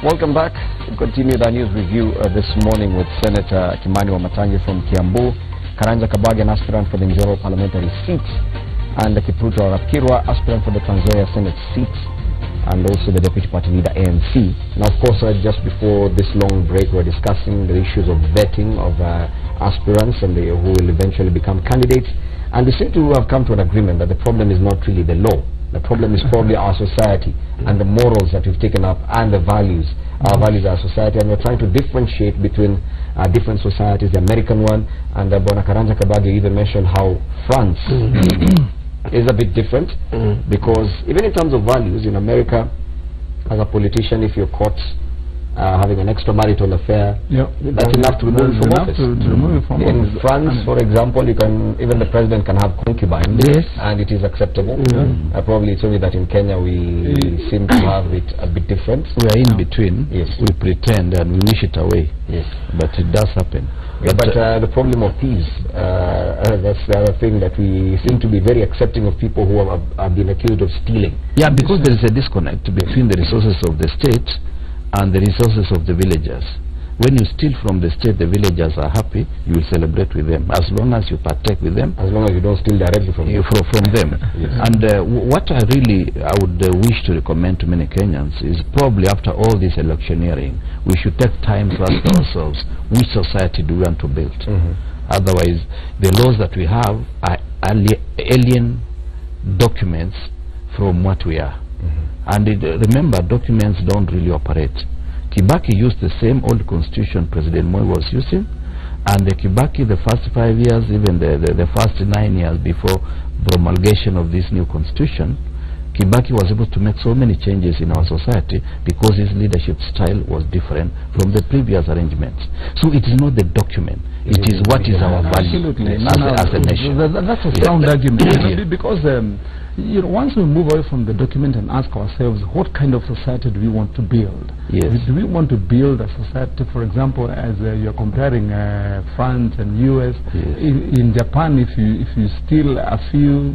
Welcome back. We continue the news review this morning with Senator Kimani Wamatangi from Kiambu, Karanja Kabage, an aspirant for the Njoro parliamentary seat, and Kipruto Rapkirwa, aspirant for the Trans Nzoia Senate seat, and also the deputy party leader ANC. Now, of course, just before this long break, we're discussing the issues of vetting of aspirants and who will eventually become candidates, and we seem to have come to an agreement that the problem is not really the law. The problem is probably our society and the morals that we've taken up and the values. Our values are society, and we're trying to differentiate between different societies, the American one, and Bona Karanja Kabage even mentioned how France is a bit different, because even in terms of values, in America, as a politician, if you're caught having an extramarital affair, that's enough to remove you from office. In France, for example, you can, even the president can have concubines, and it is acceptable. Probably it's only that in Kenya we seem to have it a bit different. We are in between. We pretend and we wish it away. But it does happen. But the problem of peace, that's the other thing, that we seem to be very accepting of people who have been accused of stealing. Yeah, because there is a disconnect between the resources of the state and the resources of the villagers. When you steal from the state, the villagers are happy, you will celebrate with them, as long as you partake with them. As long as you don't steal directly from them. And what I would wish to recommend to many Kenyans is, probably after all this electioneering, we should take time to ask ourselves, which society do we want to build? Otherwise, the laws that we have are alien documents from what we are. And remember, documents don't really operate. Kibaki used the same old constitution President Moi was using, and the Kibaki, the first 5 years, even the first 9 years before promulgation of this new constitution, Kibaki was able to make so many changes in our society because his leadership style was different from the previous arrangements. So it is not the document, it is what is our value as a nation. That's a sound argument, because you know, once we move away from the document and ask ourselves, what kind of society do we want to build? Do we want to build a society, for example, as you're comparing France and US? In Japan, if you steal a few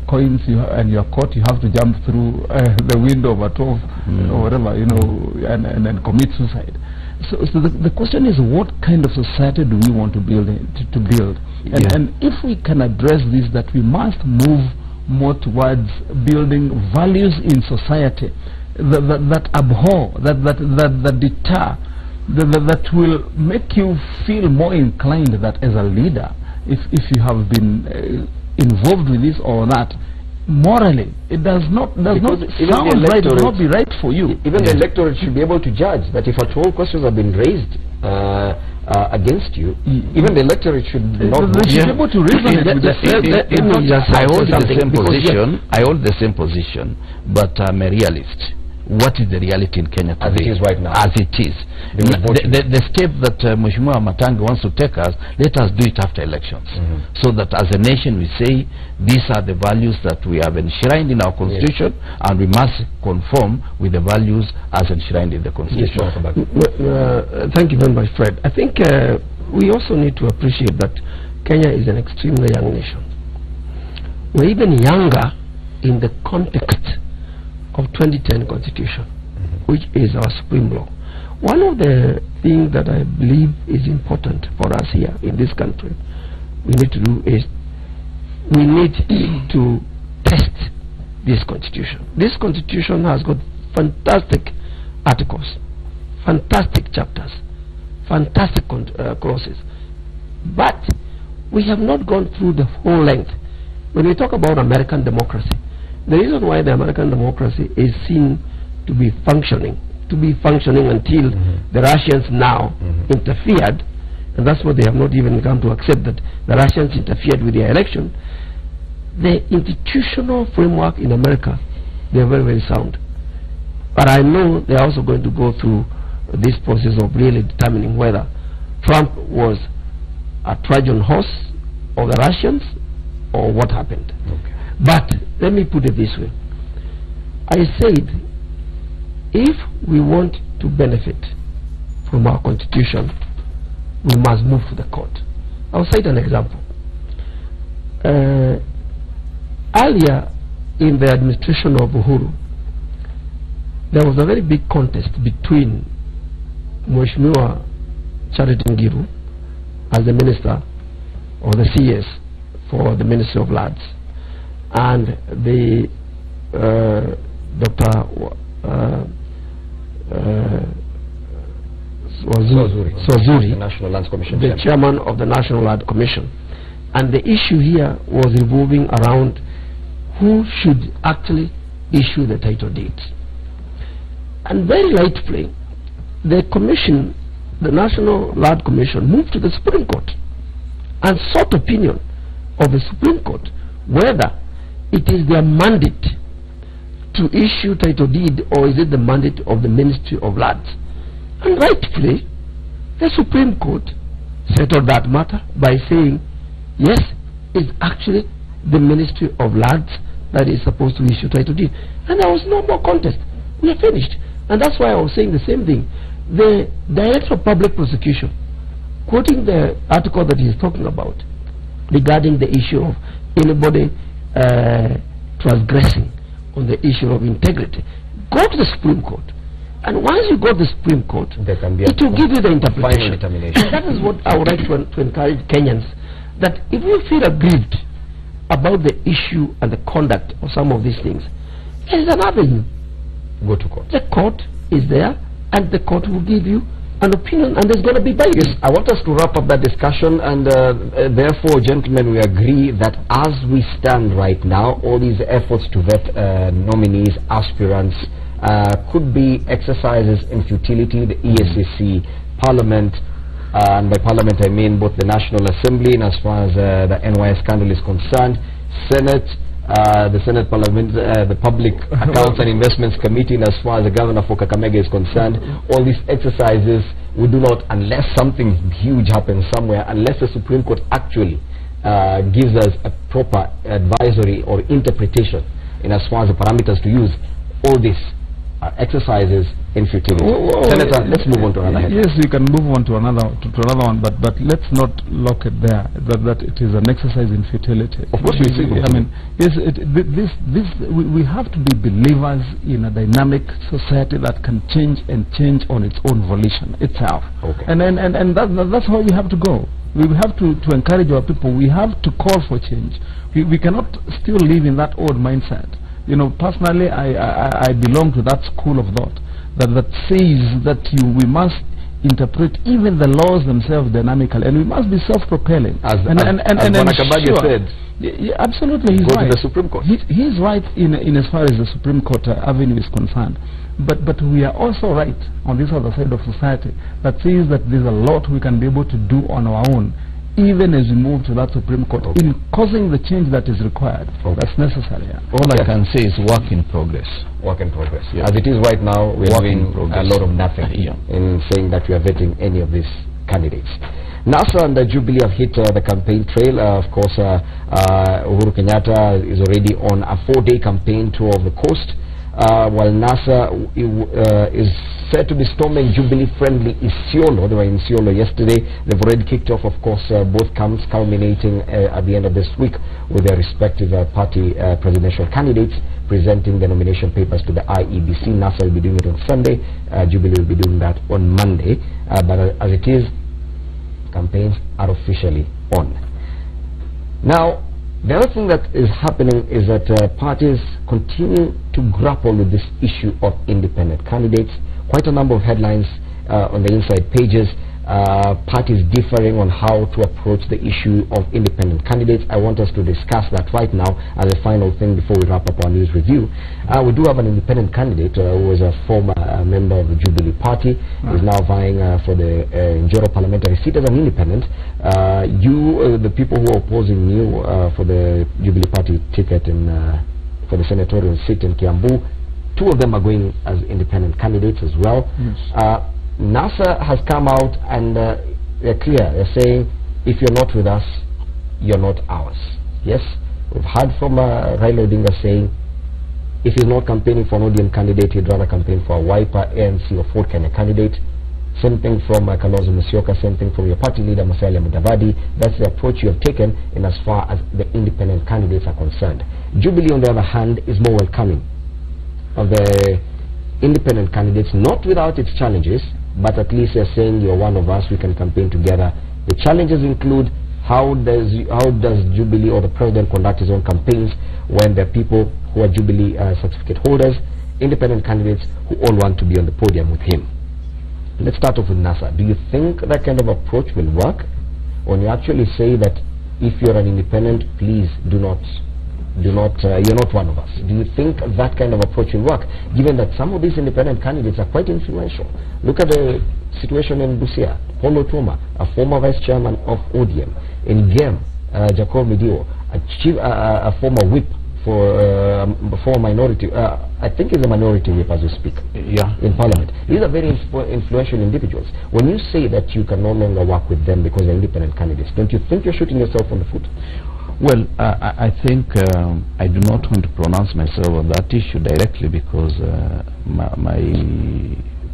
coins and you're caught, you have to jump through the window of a top or whatever, you know, and commit suicide. So the question is, what kind of society do we want to build? And if we can address this, that we must move more towards building values in society that abhor, that deter, that will make you feel more inclined that as a leader, if you have been involved with this or that, morally it does not sound right, it will not be right for you. Even the electorate should be able to judge that if at all questions have been raised against you, even the electorate should not be able to reason it. I hold the same position, but I'm a realist. What is the reality in Kenya today? As it is right now. As it is. The step that Mheshimiwa Wamatangi wants to take us, let us do it after elections. So that as a nation we say, these are the values that we have enshrined in our constitution, and we must conform with the values as enshrined in the constitution. Thank you very much, Fred. I think we also need to appreciate that Kenya is an extremely young nation. We're even younger in the context of 2010 Constitution, which is our supreme law. One of the things that I believe is important for us here in this country, we need to do is, we need to test this Constitution. This Constitution has got fantastic articles, fantastic chapters, fantastic clauses, but we have not gone through the whole length. When we talk about American democracy, the reason why the American democracy is seen to be functioning until the Russians now interfered, and that's what they have not even come to accept, that the Russians interfered with their election. The institutional framework in America, they are very, very sound. But I know they are also going to go through this process of really determining whether Trump was a Trojan horse of the Russians or what happened. But let me put it this way. I said, if we want to benefit from our constitution, we must move to the court. I'll cite an example. Earlier in the administration of Uhuru, there was a very big contest between Mheshimiwa Charity Ngilu as the minister or the CS for the Ministry of Lands and the Dr. Swazuri, the National Lands Commission, the chairman of the National Land Commission. And the issue here was revolving around who should actually issue the title deeds. And very rightfully, the commission, the National Land Commission, moved to the Supreme Court and sought opinion of the Supreme Court whether it is their mandate to issue title deed or is it the mandate of the Ministry of Lands. And rightfully, the Supreme Court settled that matter by saying, yes, it's actually the Ministry of Lands that is supposed to issue title deed. And there was no more contest. We are finished. And that's why I was saying the same thing. The Director of Public Prosecution, quoting the article that he is talking about regarding the issue of anybody transgressing on the issue of integrity, go to the Supreme Court. And once you go to the Supreme Court, it will give you the interpretation. And that is what I would like to encourage Kenyans, that if you feel aggrieved about the issue and the conduct of some of these things, there is an avenue. Go to court. The court is there, and the court will give you an opinion, and there's going to be bias. Yes, I want us to wrap up that discussion, and therefore, gentlemen, we agree that as we stand right now, all these efforts to vet nominees, aspirants, could be exercises in futility. The EACC, Parliament, and by Parliament I mean both the National Assembly, and as far as the NYS scandal is concerned, Senate, the Senate Parliament, the Public Accounts and Investments Committee, and as far as the Governor for Kakamega is concerned, all these exercises we do not, unless something huge happens somewhere, unless the Supreme Court actually gives us a proper advisory or interpretation in as far as the parameters to use, all these exercises in futility. Senator, let's move on to another headline. Yes, we can move on to another one, but let's not lock it there. That it is an exercise in futility. Of course, I mean, yes, we have to be believers in a dynamic society that can change and change on its own volition itself. Okay. And that's how we have to go. We have to encourage our people. We have to call for change. We cannot still live in that old mindset. You know, personally, I belong to that school of thought that says that we must interpret even the laws themselves dynamically, and we must be self-propelling. As Kabage said, yeah, absolutely, he's right. Go to the Supreme Court. He's right in as far as the Supreme Court avenue is concerned. But we are also right on this other side of society that says that there's a lot we can be able to do on our own, even as we move to that Supreme Court, in causing the change that is required. That's necessary. Yeah. All I can say is work in progress. Work in progress. Yeah. As it is right now, we're doing a lot of nothing in saying that we are vetting any of these candidates. NASA and the Jubilee have hit the campaign trail. Of course, Uhuru Kenyatta is already on a 4-day campaign tour of the coast, while NASA is said to be storming Jubilee-friendly Isiolo. They were in Isiolo yesterday. They've already kicked off, of course, both camps, culminating at the end of this week with their respective party presidential candidates presenting the nomination papers to the IEBC. NASA will be doing it on Sunday. Jubilee will be doing that on Monday. But as it is, campaigns are officially on. Now, the other thing that is happening is that parties continue to grapple with this issue of independent candidates. Quite a number of headlines on the inside pages, parties differing on how to approach the issue of independent candidates. I want us to discuss that right now as a final thing before we wrap up our news review. We do have an independent candidate who was a former member of the Jubilee Party. Is now vying for the Njoro parliamentary seat as an independent. The people who are opposing you for the Jubilee Party ticket for the senatorial seat in Kiambu, 2 of them are going as independent candidates as well. Yes. NASA has come out and they're clear. They're saying, if you're not with us, you're not ours. Yes, we've heard from Raila Odinga saying, if he's not campaigning for an ODM candidate, he'd rather campaign for a Wiper, ANC or Ford Kenya candidate. Same thing from Kalonzo Musyoka, same thing from your party leader Musalia Mudavadi. That's the approach you have taken in as far as the independent candidates are concerned. Jubilee, on the other hand, is more welcoming of the independent candidates, not without its challenges, but at least they're saying you're one of us, we can campaign together. The challenges include how does Jubilee or the president conduct his own campaigns when there are people who are Jubilee certificate holders, independent candidates who all want to be on the podium with him. Let's start off with NASA. Do you think that kind of approach will work? When you actually say that if you're an independent, please you're not one of us. Do you think that kind of approach will work, given that some of these independent candidates are quite influential? Look at the situation in Busia. Paul Otuoma, a former vice chairman of ODM. In Gem, Jacob Midio, a former whip for a minority, I think he's a minority whip as we speak, in parliament. These are very influential individuals. When you say that you can no longer work with them because they're independent candidates, don't you think you're shooting yourself on the foot? Well, I think I do not want to pronounce myself on that issue directly because my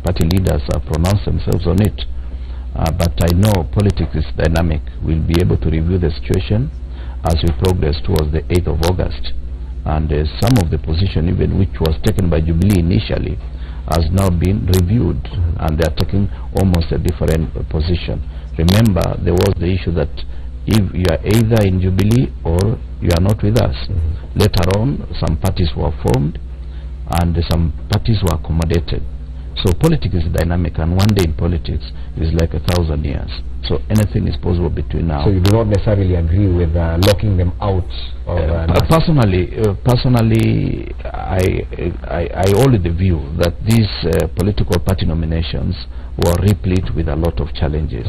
party leaders have pronounced themselves on it. But I know politics is dynamic. We'll be able to review the situation as we progress towards the 8th of August. And some of the position even which was taken by Jubilee initially has now been reviewed, and they are taking almost a different position. Remember, there was the issue that if you are either in Jubilee or you are not with us. Later on, some parties were formed and some parties were accommodated. So politics is dynamic, and one day in politics is like 1,000 years. So anything is possible between now. So you do not necessarily agree with locking them out of personally, I hold the view that these political party nominations were replete with a lot of challenges.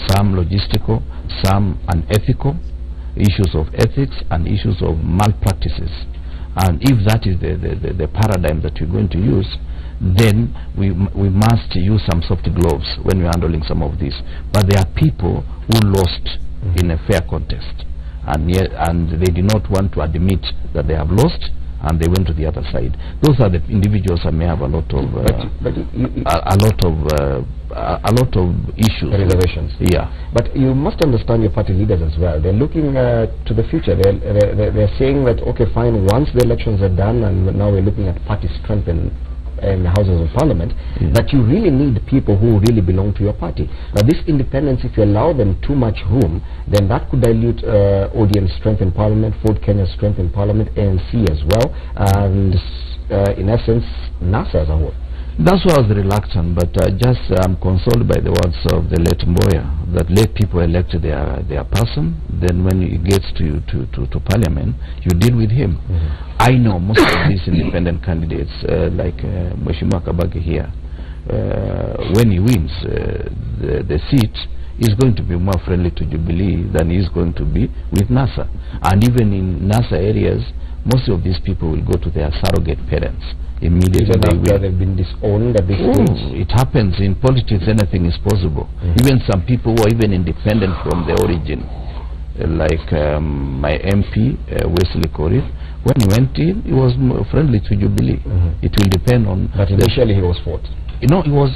Some logistical, some unethical, issues of ethics and issues of malpractices. And if that is the paradigm that we're going to use, then we must use some soft gloves when we're handling some of this. But there are people who lost in a fair contest, and they did not want to admit that they have lost, and they went to the other side. Those are the individuals that may have a lot of issues, reservations. Yeah, but you must understand your party leaders as well. They're looking to the future. They're saying that, okay, fine, once the elections are done, and now we're looking at party strength in the Houses of Parliament, that you really need people who really belong to your party. Now, this independence, if you allow them too much room, then that could dilute ODM's strength in Parliament, Ford Kenya's strength in Parliament, ANC as well, and in essence, NASA as a whole. That's why I was reluctant, but I'm consoled by the words of the late Mboya, that let people elect their person, then when he gets to Parliament, you deal with him. I know most of these independent candidates, like Mheshimiwa Kabage here, when he wins the seat, is going to be more friendly to Jubilee than he is going to be with NASA. And even in NASA areas, most of these people will go to their surrogate parents immediately. They've been disowned at this stage. It happens in politics. Anything is possible. Even some people who are even independent from the origin, like my MP Wesley Korir, when he went in, he was friendly to Jubilee. It will depend on. But initially he was fought. You know, he was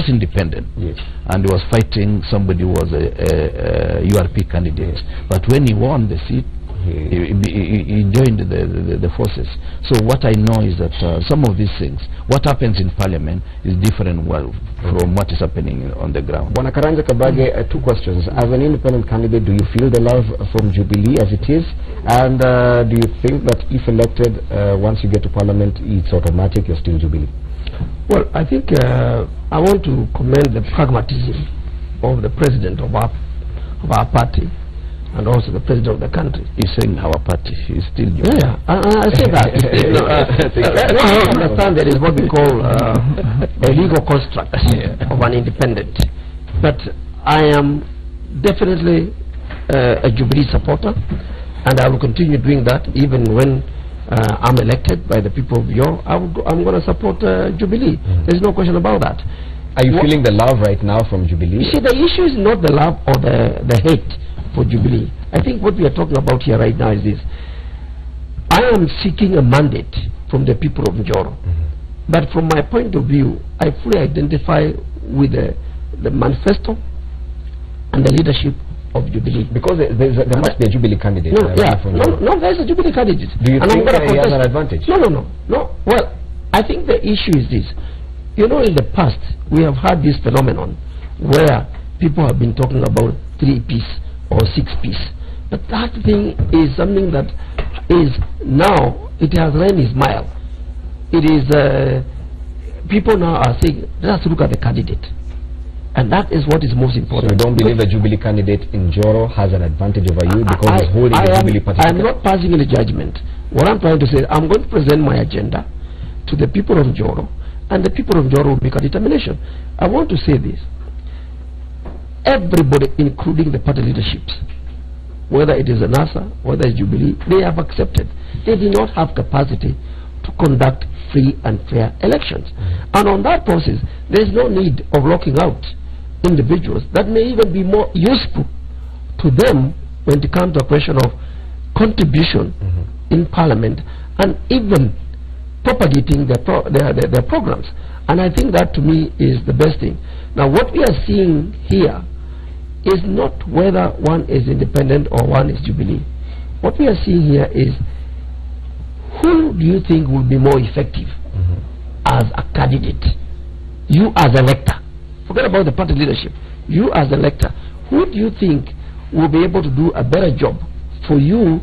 independent, yes, and he was fighting somebody who was a URP candidate. But when he won the seat, he joined the forces. So what I know is that some of these things, what happens in Parliament is different from what is happening on the ground. Bwana Karanja Kabage, two questions. As an independent candidate, do you feel the love from Jubilee as it is? And do you think that if elected, once you get to Parliament, it's automatic, you're still Jubilee? Well, I think I want to commend the pragmatism of the president of our party, and also the president of the country. He's saying our party is still Yeah, I say that. I understand that is what we call a legal construct of an independent. But I am definitely a Jubilee supporter, and I will continue doing that even when I'm elected by the people of Yor. I'm going to support Jubilee. There's no question about that. Are you feeling the love right now from Jubilee? You see, the issue is not the love or the hate for Jubilee. I think what we are talking about here right now is this. I am seeking a mandate from the people of Njoro. But from my point of view, I fully identify with the manifesto and the leadership of Jubilee. Because there must be a Jubilee candidate. No, there's a Jubilee candidate. Do you think he has an advantage? No. Well, I think the issue is this. You know, in the past, we have had this phenomenon where people have been talking about 3-piece or 6-piece. But that thing is something that is now, it has run its mile. It is, people now are saying, let's look at the candidate. And that is what is most important. So you don't believe the Jubilee candidate in Njoro has an advantage over you because he's holding the Jubilee party? I am not passing any judgment. What I'm trying to say, I'm going to present my agenda to the people of Njoro, and the people of Njoro will make a determination. I want to say this. Everybody, including the party leaderships, whether it is the NASA, whether it's Jubilee, they have accepted. They do not have capacity to conduct free and fair elections. And on that process, there is no need of locking out individuals that may even be more useful to them when it comes to a question of contribution in Parliament and even propagating their programs. And I think that to me is the best thing. Now what we are seeing here is not whether one is independent or one is Jubilee. What we are seeing here is who do you think will be more effective as a candidate? You as elector. Forget about the party leadership. You as elector. Who do you think will be able to do a better job for you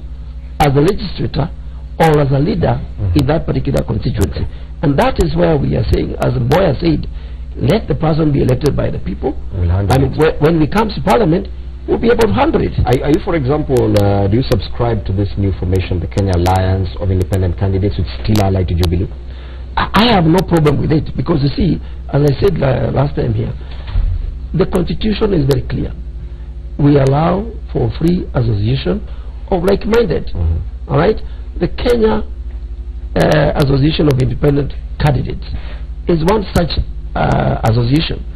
as a legislator or as a leader in that particular constituency? And that is where we are saying, as Boya said, let the person be elected by the people. And when we come to Parliament, we'll be able to handle it. Are you, for example, do you subscribe to this new formation, the Kenya Alliance of Independent Candidates, which still allied to Jubilee? I have no problem with it because, you see, as I said last time here, the Constitution is very clear. We allow for free association of like-minded. All right? The Kenya Association of Independent Candidates is one such association.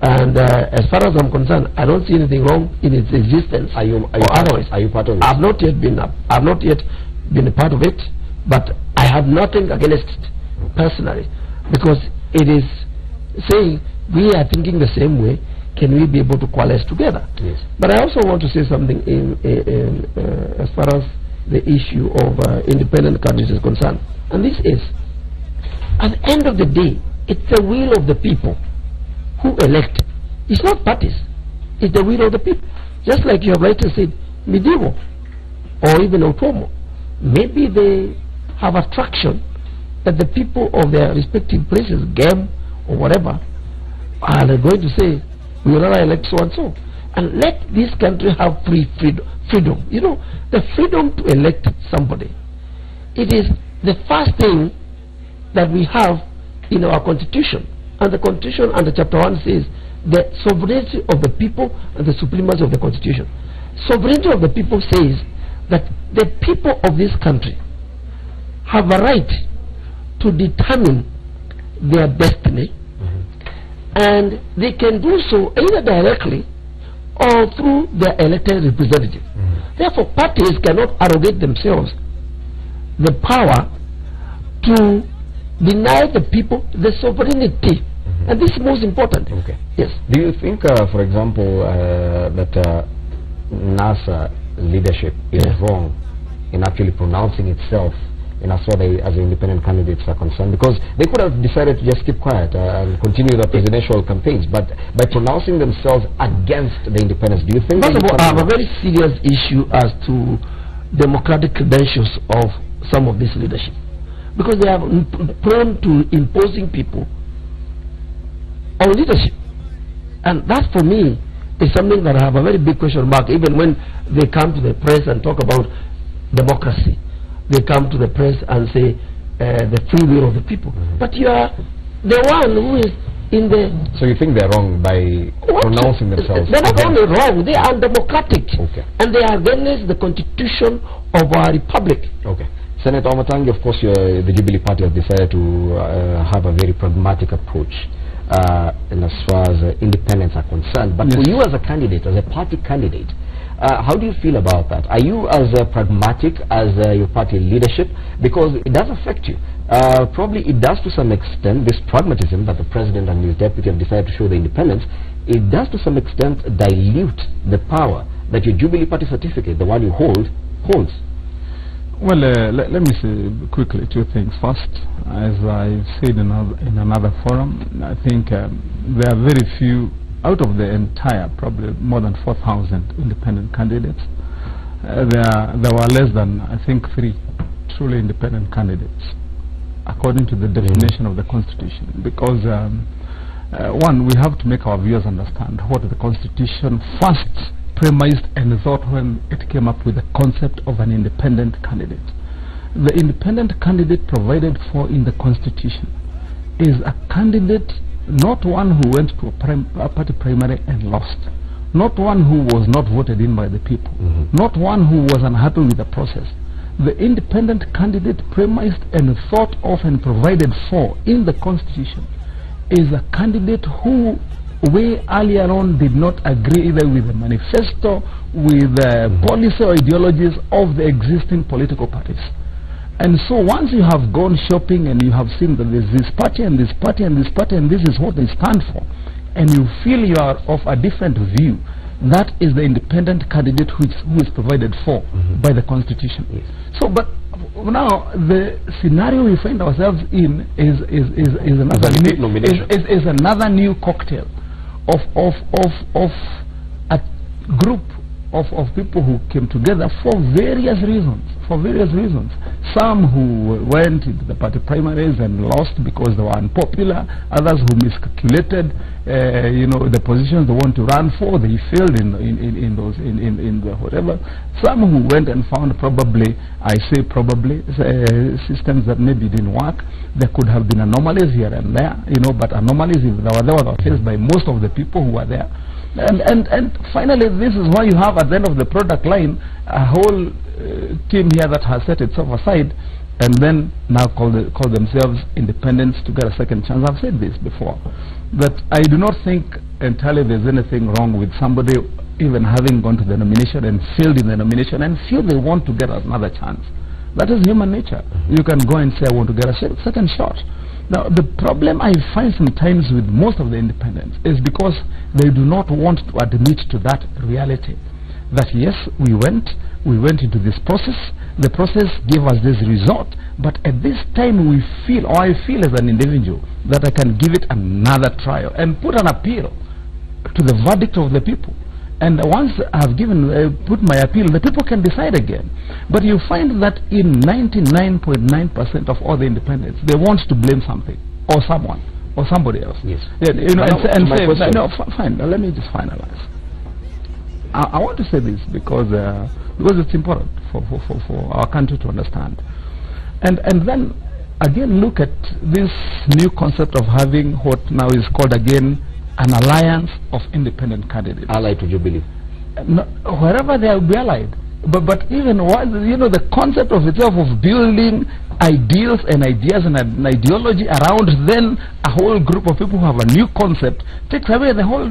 And as far as I'm concerned, I don't see anything wrong in its existence. Are you part of it? I've not yet been a part of it, but I have nothing against it personally, because it is saying we are thinking the same way. Can we be able to coalesce together? Yes. But I also want to say something as far as the issue of independent candidates is concerned, and this is, at the end of the day, it's the will of the people who elect. It's not parties. It's the will of the people. Just like you have rightly said, Midigo or even Otomo, maybe they have attraction that the people of their respective places, Gem or whatever, are going to say, we will not elect so and so. And let this country have freedom. You know, the freedom to elect somebody. It is the first thing that we have in our Constitution. And the Constitution under Chapter 1 says the sovereignty of the people and the supremacy of the Constitution. Sovereignty of the people says that the people of this country have a right to determine their destiny, and they can do so either directly or through their elected representative. Therefore, parties cannot arrogate themselves the power to deny the people the sovereignty. And this is most important. Okay. Yes. Do you think, for example, that NASA leadership is wrong in actually pronouncing itself in as far as the independent candidates are concerned? Because they could have decided to just keep quiet and continue the presidential campaigns, but by pronouncing themselves against the independents, do you think... First of all, I have a very serious issue as to democratic credentials of some of this leadership, because they are prone to imposing people on leadership. And that, for me, is something that I have a very big question mark. Even when they come to the press and talk about democracy, they come to the press and say the free will of the people. But you are the one who is in the... So you think they're wrong by pronouncing themselves? They're not only wrong, they are undemocratic. Okay. And they are against the Constitution of our republic. Okay. Senator Wamatangi, of course, the Jubilee Party has decided to have a very pragmatic approach in as far as independents are concerned. But for you as a candidate, as a party candidate, how do you feel about that? Are you as pragmatic as your party leadership? Because it does affect you. Probably it does to some extent, this pragmatism that the president and his deputy have decided to show the independents, it does to some extent dilute the power that your Jubilee Party certificate, the one you hold, holds. Well, let me say quickly two things. First, as I said in another forum, I think there are very few, out of the entire, probably more than 4,000 independent candidates, there were less than, I think, 3 truly independent candidates, according to the definition of the Constitution. Because, one, we have to make our viewers understand what the Constitution first premised and thought when it came up with the concept of an independent candidate. The independent candidate provided for in the Constitution is a candidate, not one who went to a party primary and lost, not one who was not voted in by the people, not one who was unhappy with the process. The independent candidate premised and thought of and provided for in the Constitution is a candidate who we earlier on did not agree either with the manifesto, with the policy or ideologies of the existing political parties. And so once you have gone shopping and you have seen that there's this party and this party and this party and this is what they stand for, and you feel you are of a different view, that is the independent candidate who is provided for by the Constitution. Yes. So, but now the scenario we find ourselves in is another new cocktail of a group of people who came together for various reasons. Some who went into the party primaries and lost because they were unpopular, others who miscalculated the positions they want to run for, they failed in the whatever. Some who went and found probably systems that maybe didn't work. There could have been anomalies here and there, but anomalies were faced by most of the people who were there. And finally, this is why you have at the end of the product line a whole team here that has set itself aside and then now call themselves independents to get a second chance. I've said this before, that I do not think entirely there's anything wrong with somebody even having gone to the nomination and failed in the nomination and feel they want to get another chance. That is human nature. You can go and say, I want to get a second shot. Now, the problem I find sometimes with most of the independents is because they do not want to admit to that reality. That yes, we went into this process, the process gave us this result, but at this time we feel, or I feel as an individual, that I can give it another trial and put an appeal to the verdict of the people. And once I've put my appeal, the people can decide again. But you find that in 99.9% of all the independents, they want to blame something or someone or somebody else. Yes. Yeah, and say, no, fine. Let me just finalize. I want to say this because it's important for our country to understand. And then again, look at this new concept of having what now is called again an alliance of independent candidates. Allied to Jubilee. No, wherever they will be allied. But even the concept of itself of building ideals and ideas and an ideology around then a whole group of people who have a new concept takes away the whole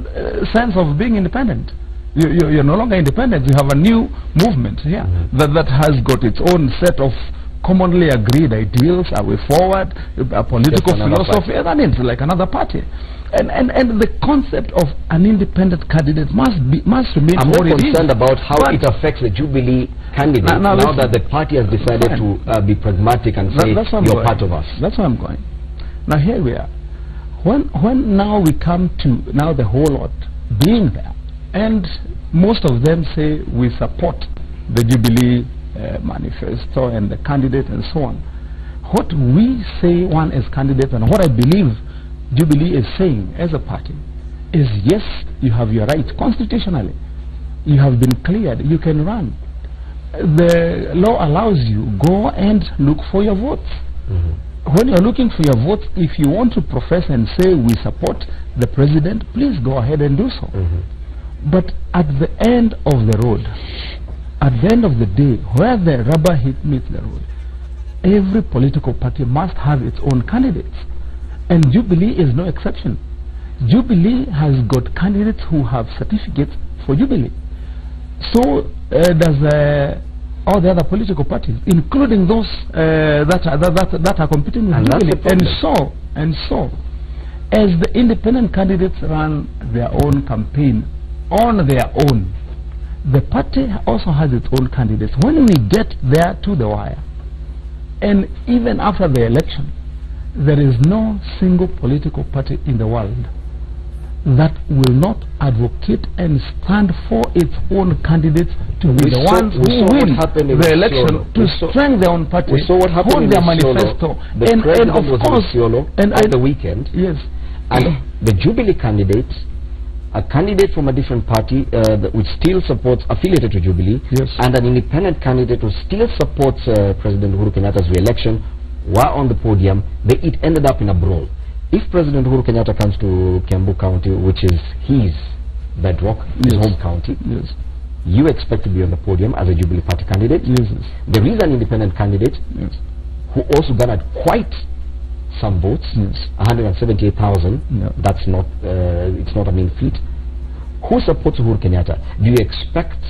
sense of being independent. You're no longer independent. You have a new movement here that has got its own set of commonly agreed ideals, a way forward, a political philosophy. I mean, it's like another party. And the concept of an independent candidate must remain. I'm more concerned about how it affects the Jubilee candidate now that the party has decided to be pragmatic and say you're part of us. That's where I'm going. Now here we are. When now we come to now the whole lot being there, and most of them say we support the Jubilee manifesto and the candidate and so on. What we say one as candidates and what I believe Jubilee is saying as a party is yes, you have your rights constitutionally. You have been cleared. You can run. The law allows you go and look for your votes. When you're looking for your votes, if you want to profess and say we support the president, please go ahead and do so. But at the end of the road, at the end of the day, where the rubber meets the road, every political party must have its own candidates. And Jubilee is no exception. Jubilee has got candidates who have certificates for Jubilee. So does all the other political parties, including those that are competing with Jubilee. And so, as the independent candidates run their own campaign on their own, The party also has its own candidates. When we get there to the wire, and even after the election, there is no single political party in the world that will not advocate and stand for its own candidates to be the ones who win the election, to strengthen their own party, hold their manifesto. And of course, at the weekend, yes, and the Jubilee candidate, a candidate from a different party which still supports, affiliated to Jubilee, yes, and an independent candidate who still supports President Uhuru Kenyatta's re-election were on the podium. It ended up in a brawl. If President Uhuru Kenyatta comes to Kiambu County, which is his bedrock, his home county, yes, you expect to be on the podium as a Jubilee Party candidate. Yes. There is an independent candidate, yes, who also garnered quite some votes, yes, 178,000. Yeah. That's not, it's not a mean feat. Who supports Uhuru Kenyatta? Do you expect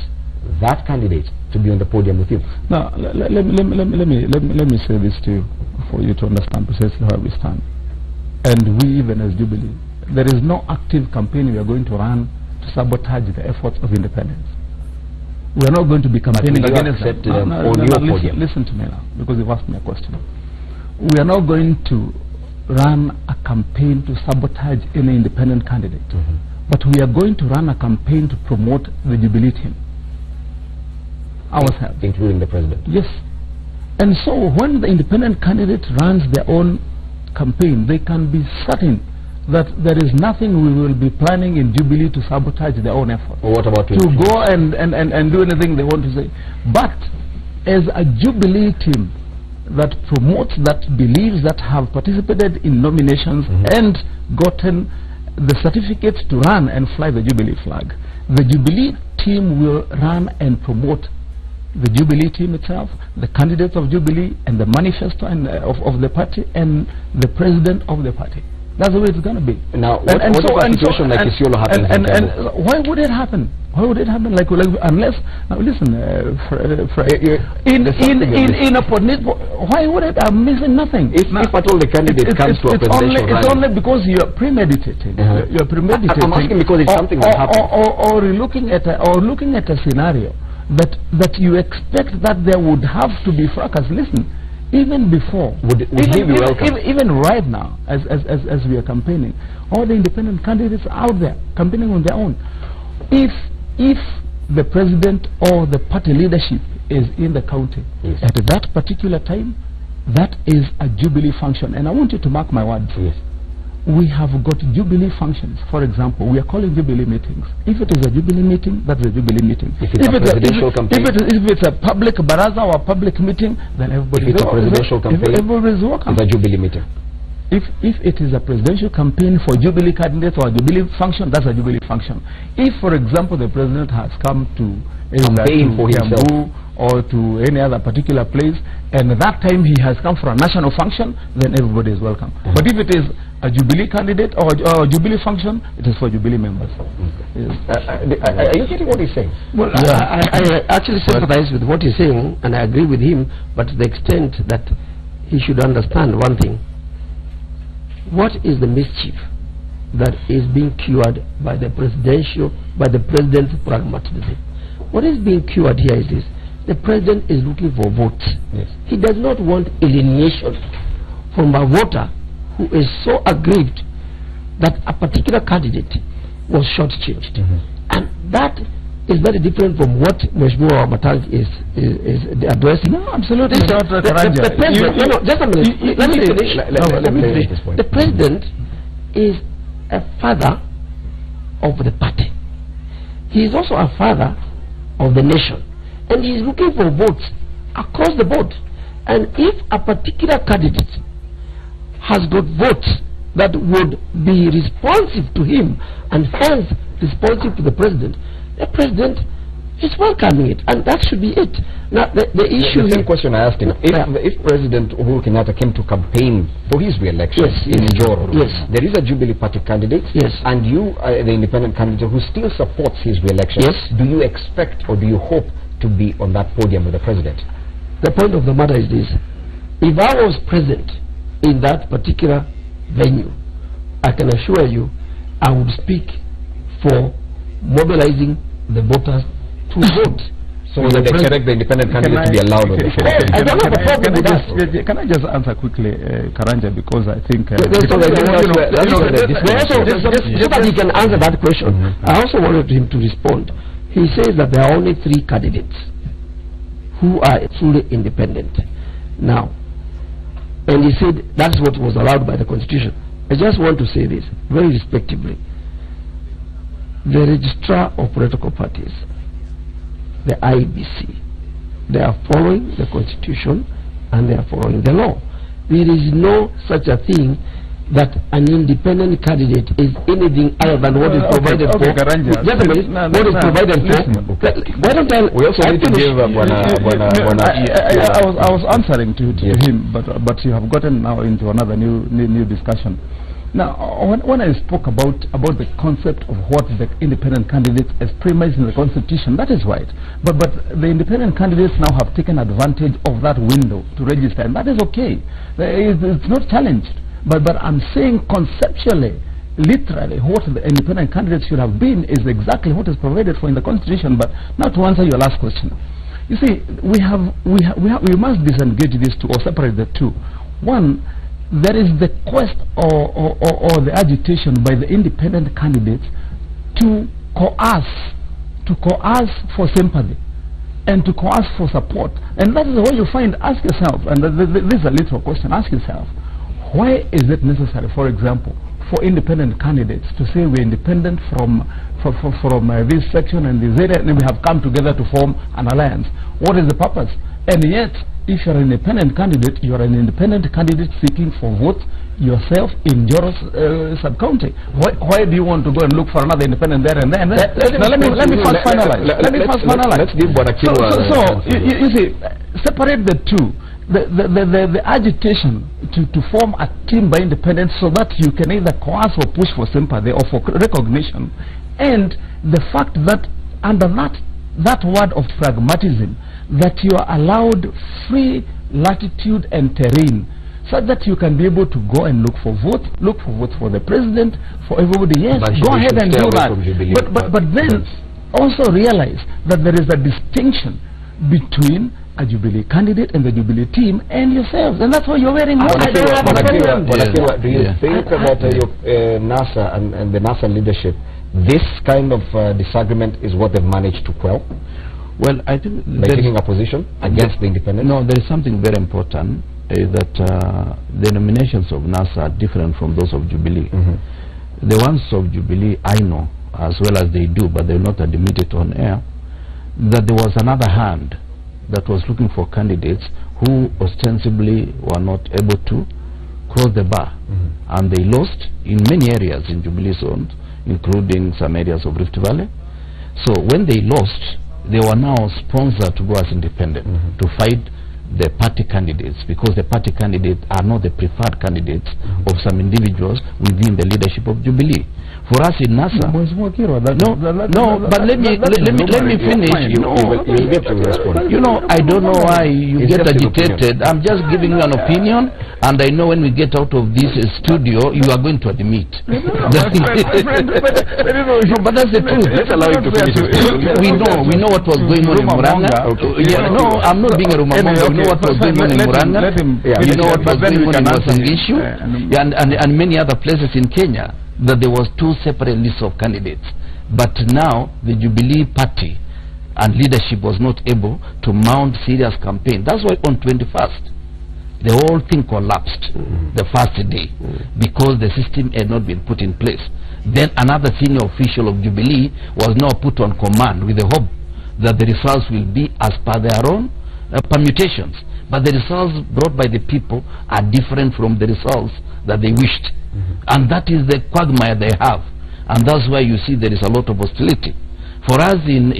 that candidate to be on the podium with you? Now, let me say this to you, for you to understand precisely where we stand. And we, even as Jubilee, there is no active campaign we are going to run to sabotage the efforts of independence. We are not going to be campaigning against them. Listen to me now, because you've asked me a question. We are not going to run a campaign to sabotage any independent candidate, but we are going to run a campaign to promote the Jubilee team ourselves, including the president. Yes. And so when the independent candidate runs their own campaign, they can be certain that there is nothing we will be planning in Jubilee to sabotage their own effort. Well, what about to go and do anything they want to say? But as a Jubilee team that promotes, that believes, that have participated in nominations and gotten the certificate to run and fly the Jubilee flag, the Jubilee team will run and promote the Jubilee team itself, the candidates of Jubilee, and the manifesto and, of the party, and the president of the party. That's the way it's going to be. Now, what if a situation like Isiolo happens? And why would it happen? Why would it happen? Like unless, now listen, why would it? I'm missing nothing. If at all the candidate comes to a presidential rally, it's only because you are premeditating. You are premeditating. I'm asking because it's something that happens. Or looking at a scenario that you expect that there would have to be fracas. Listen, even before, even right now, as we are campaigning, all the independent candidates are out there campaigning on their own. If the president or the party leadership is in the county at that particular time, that is a Jubilee function. And I want you to mark my words. We have got Jubilee functions. For example, we are calling Jubilee meetings. If it is a Jubilee meeting, that's a Jubilee meeting. If it's a public baraza or a public meeting, then everybody is welcome. It's a Jubilee meeting. If it is a presidential campaign for Jubilee candidates or a Jubilee function, that's a Jubilee function. If, for example, the president has come to campaign for himself or to any other particular place, and at that time he has come for a national function, then everybody is welcome. But if it is a Jubilee candidate or a Jubilee function, it is for Jubilee members. Are you getting what he's saying? Well, I actually sympathize with what he's saying, and I agree with him, but to the extent that he should understand one thing. What is the mischief that is being cured by the president's pragmatism? What is being cured here is this: the president is looking for votes. He does not want alienation from a voter who is so aggrieved that a particular candidate was shortchanged. And that is very different from what Mheshimiwa Wamatangi is addressing. No, absolutely. The president, just a minute. Let me finish this point. The president is a father of the party. He is also a father of the nation, and he is looking for votes across the board. And if a particular candidate has got votes that would be responsive to him and hence responsive to the president is welcoming it, and that should be it. Now the issue. The same question I asked him: if President Uhuru Kenyatta came to campaign for his re-election in Njoro, there is a Jubilee Party candidate, and you are the independent candidate who still supports his re-election. Do you expect or do you hope to be on that podium with the president? The point of the matter is this: if I was present in that particular venue, I can assure you, I would speak for mobilizing the voters to vote. So that they correct the independent candidate to be allowed on the floor. I don't have a problem with that. Can I just answer quickly, Karanja, because I think... so that he can answer that question, I also wanted him to respond. He says that there are only 3 candidates who are fully independent. Now, and he said that's what was allowed by the Constitution. I just want to say this, very respectively. The Registrar of Political Parties, the IEBC, they are following the Constitution and they are following the law. There is no such a thing that an independent candidate is anything other than what is provided for. Gentlemen, what is provided for? Why don't I? We also need to give I was answering to him, but you have gotten now into another new discussion. Now, when I spoke about the concept of what the independent candidates is premised in the Constitution, that is right. But the independent candidates now have taken advantage of that window to register, and that is okay. It's not challenged. But I'm saying conceptually, literally, what the independent candidates should have been is exactly what is provided for in the Constitution. But now to answer your last question, you see, we must disengage these two or separate the two. One, there is the quest or the agitation by the independent candidates to coerce for sympathy and to coerce for support. And that is what you find. Ask yourself, and this is a little question, ask yourself, why is it necessary, for example, for independent candidates to say we're independent from this section and this area, and we have come together to form an alliance? What is the purpose? And yet, if you're an independent candidate, you are an independent candidate seeking for votes yourself in Joros sub-county. Why do you want to go and look for another independent there and there? Now let me first finalize. Let's give Bonakirwa. So you see, separate the two. The agitation to form a team by independence so that you can either coerce or push for sympathy or for recognition, and the fact that under that word of pragmatism, that you are allowed free latitude and terrain, so that you can be able to go and look for votes for the president, for everybody. Yes, go ahead and do that. But then also realize that there is a distinction between a Jubilee candidate and the Jubilee team and yourselves, and that's why you're wearing more. Do you think that NASA and the NASA leadership, this kind of disagreement is what they've managed to quell? Well, I think by taking a position against the independents? No, there is something very important, that the nominations of NASA are different from those of Jubilee. The ones of Jubilee, I know, as well as they do, but they will not admit it on air, that there was another hand that was looking for candidates who ostensibly were not able to cross the bar. And they lost in many areas in Jubilee zones, including some areas of Rift Valley. So when they lost, they were now sponsored to go as independent, to fight the party candidates, because the party candidates are not the preferred candidates of some individuals within the leadership of Jubilee. For us in NASA, but let me finish. I don't know why you get agitated. I'm just giving you an opinion, and I know when we get out of this studio, you are going to admit. But that's the truth. Let's allow you to finish. We know what was going on in Muranga. No, I'm not being a Rumamonga. We know what was going on in Muranga. You know what was going on in Wasingishu, and many other places in Kenya, that there was two separate lists of candidates. But now the Jubilee party and leadership was not able to mount serious campaign. That's why on 21st the whole thing collapsed the first day, because the system had not been put in place. Then another senior official of Jubilee was now put on command with the hope that the results will be as per their own permutations. But the results brought by the people are different from the results that they wished. And that is the quagmire they have. And that's why you see there is a lot of hostility. For us in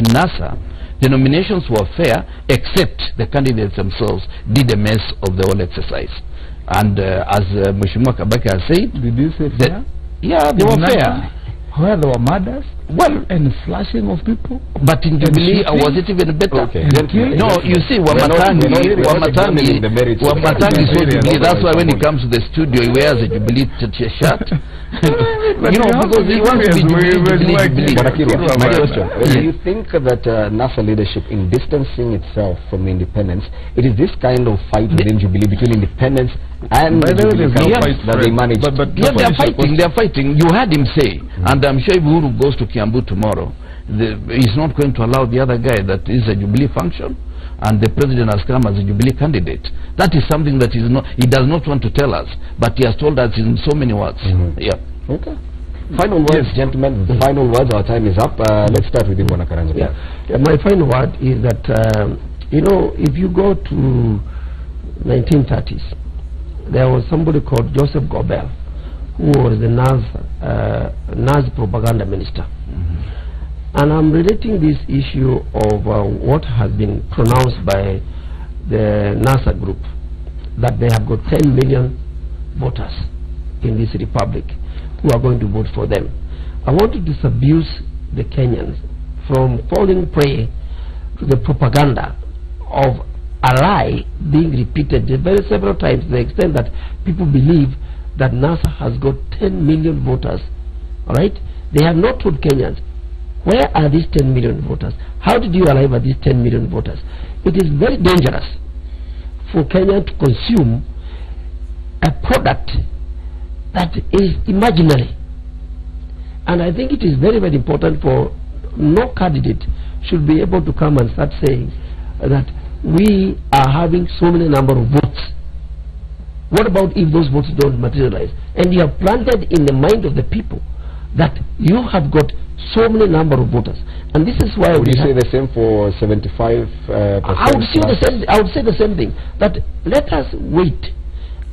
NASA, the nominations were fair, except the candidates themselves did a mess of the whole exercise. And as Mheshimiwa Kabaki has said, did you say fair? Yeah, they were fair. Where there were murders, and slashing of people. But in Jubilee, was it even better? No, you see, Wamatangi is so Jubilee. That's why when he comes to the studio, he wears a Jubilee shirt. you know, because he wants to be Jubilee. My question, do you think that NASA leadership, in distancing itself from the independence, it is this kind of fight within Jubilee between independence and the Jubilee that they manage? Yeah, they are fighting. You heard him say, and I'm sure if Uhuru goes to Kiambu tomorrow, he's not going to allow the other guy that is a Jubilee function, and the president has come as a Jubilee candidate. That is something that he does not want to tell us, but he has told us in so many words. Yeah. Okay. Final words, gentlemen. Final words. Our time is up. Let's start with you, Bwana Karanja. My final word is that you know, if you go to 1930s, there was somebody called Joseph Goebbels, who was the Nazi propaganda minister. And I'm relating this issue of what has been pronounced by the NASA group, that they have got 10 million voters in this republic who are going to vote for them. I want to disabuse the Kenyans from falling prey to the propaganda of a lie being repeated several times, to the extent that people believe that NASA has got 10 million voters. All right? They have not told Kenyans, where are these 10 million voters? How did you arrive at these 10 million voters? It is very dangerous for Kenya to consume a product that is imaginary. And I think it is very, very important for no candidate should be able to come and start saying that we are having so many number of votes. What about if those votes don't materialize? And you have planted in the mind of the people that you have got so many number of voters, and this is why would you say the same for 75%? I would say the same. I would say the same thing. That let us wait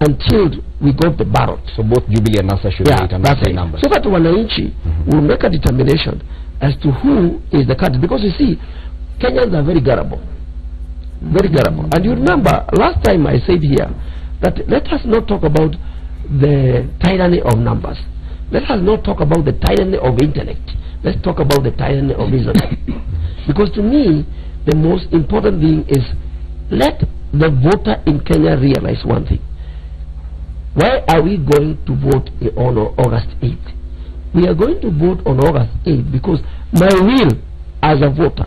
until we got the ballot. So both Jubilee and NASA should wait and say numbers. So that wananchi will make a determination as to who is the candidate. Because you see, Kenyans are very gullible, very gullible. And you remember last time I said here that let us not talk about the tyranny of numbers. Let us not talk about the tyranny of intellect. Let's talk about the tyranny of reason. Because to me, the most important thing is let the voter in Kenya realize one thing. Why are we going to vote on August 8th? We are going to vote on August 8th because my will as a voter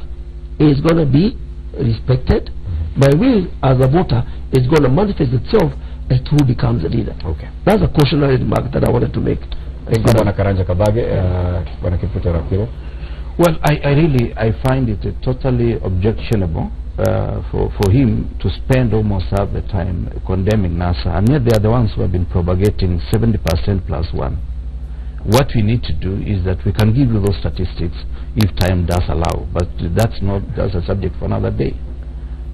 is going to be respected. My will as a voter is going to manifest itself as to who becomes the leader. Okay. That's a cautionary remark that I wanted to make. Thank you, Bwana Karanja Kabage. Bwana Kipruto Rapiro. Well, I find it totally objectionable for him to spend almost half the time condemning NASA, and yet they are the ones who have been propagating 70% plus one. What we need to do is that we can give you those statistics if time does allow, but that's a subject for another day,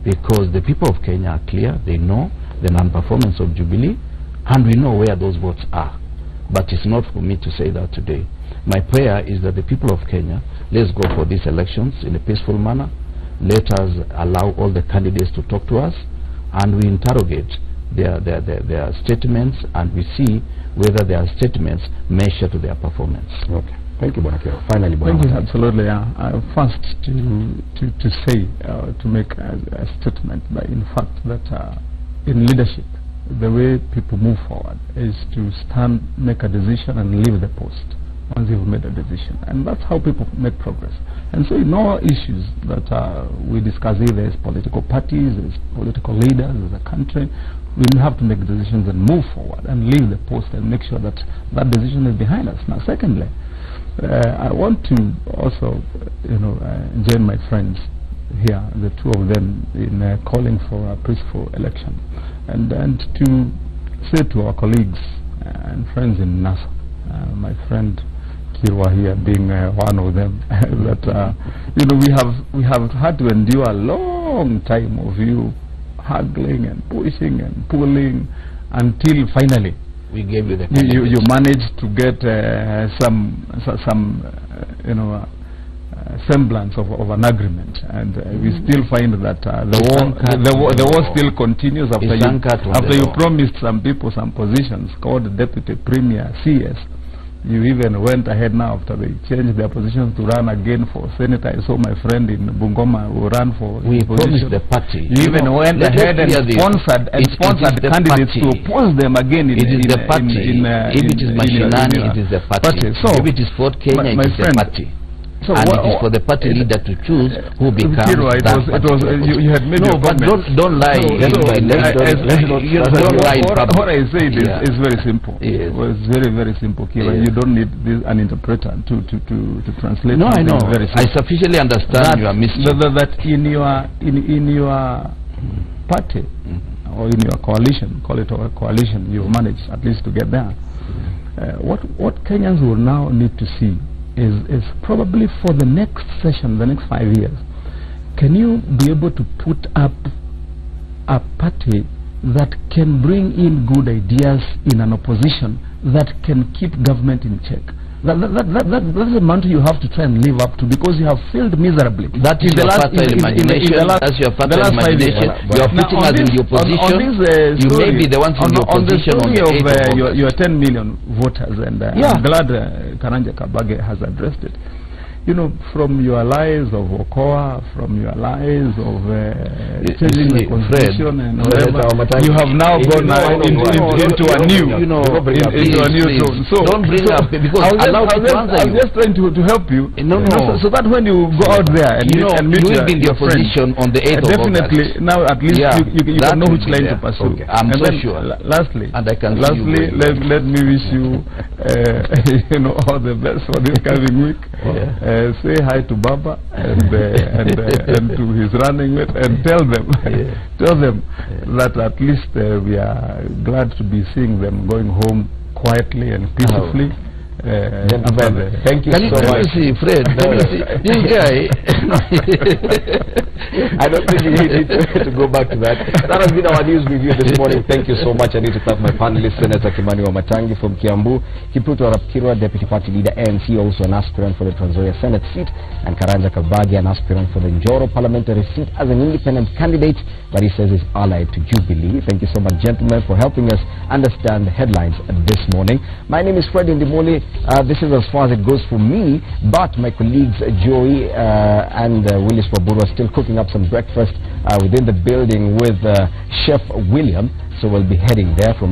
because the people of Kenya are clear. They know the non-performance of Jubilee, and we know where those votes are. But it's not for me to say that today. My prayer is that the people of Kenya, let's go for these elections in a peaceful manner. Let us allow all the candidates to talk to us, and we interrogate their statements, and we see whether their statements measure to their performance. Okay. Thank you, Bwana Kiro. Finally, Bwana. Thank you. Absolutely. First, to say, to make a statement, but in fact that in leadership, the way people move forward is to stand, make a decision, and leave the post once you've made a decision. And that's how people make progress. And so in all issues that we discuss, either as political parties, as political leaders, as a country, we have to make decisions and move forward and leave the post and make sure that that decision is behind us. Now, secondly, I want to also, join my friends here, the two of them, in calling for a peaceful election, and to say to our colleagues and friends in NASA, my friend Kirwa here being one of them, that we have had to endure a long time of you haggling and pushing and pulling until finally we gave you the you managed to get some semblance of an agreement, and we still find that the war still continues after you promised some people some positions called deputy premier, CS, You even went ahead now after they changed their positions to run again for senator. I saw my friend in Bungoma who ran for we promised position. the party. You even went ahead and sponsored candidates to oppose them again in the party. If it is Mashinani, it is the party. So if it is Fort Kenya, it is the party. So and it is for the party leader to choose who becomes you had made your but don't lie. Don't lie. What I said is very simple. Yes. It was very, very simple, Kira. Yes. You don't need an interpreter to translate. No, I know. Very I sufficiently understand your mistake. That in your party or in your coalition, call it a coalition, you manage at least to get there. What Kenyans will now need to see is probably for the next session, the next 5 years, can you be able to put up a party that can bring in good ideas in an opposition that can keep government in check? That's the mantra you have to try and live up to, because you have failed miserably. That is your fertile imagination. That's your fertile imagination. You are putting us in the opposition. You may be the ones in the opposition on the story of your 10 million voters, and I'm glad Karanja Kabage has addressed it. You know, from your lies of Okoa, from your lies of changing the constitution and whatever, you have now gone into a new tone. So don't bring up, because I'm just trying to help you. So that when you go out there and meet you will be in the opposition on the 8th of August. Definitely, now at least you can know which line to pursue. Okay. I'm so sure. Lastly, let me wish you all the best for this coming week. Say hi to Baba and to his running mate, and tell them that at least we are glad to be seeing them going home quietly and peacefully. Thank you so much. See, Fred, this guy. I don't think we need to go back to that. That has been our news review this morning. Thank you so much. I need to thank my panelists, Senator Kimani Wamatangi from Kiambu, Kipruto Arap-Kirwa, Deputy Party Leader ANC, also an aspirant for the Trans Nzoia Senate seat, and Karanja Kabage, an aspirant for the Njoro parliamentary seat as an independent candidate, but he says he's allied to Jubilee. Thank you so much, gentlemen, for helping us understand the headlines this morning. My name is Fred Indimoli. This is as far as it goes for me, but my colleagues Joey and Willis Waburu are still cooking up some breakfast within the building with Chef William, so we'll be heading there from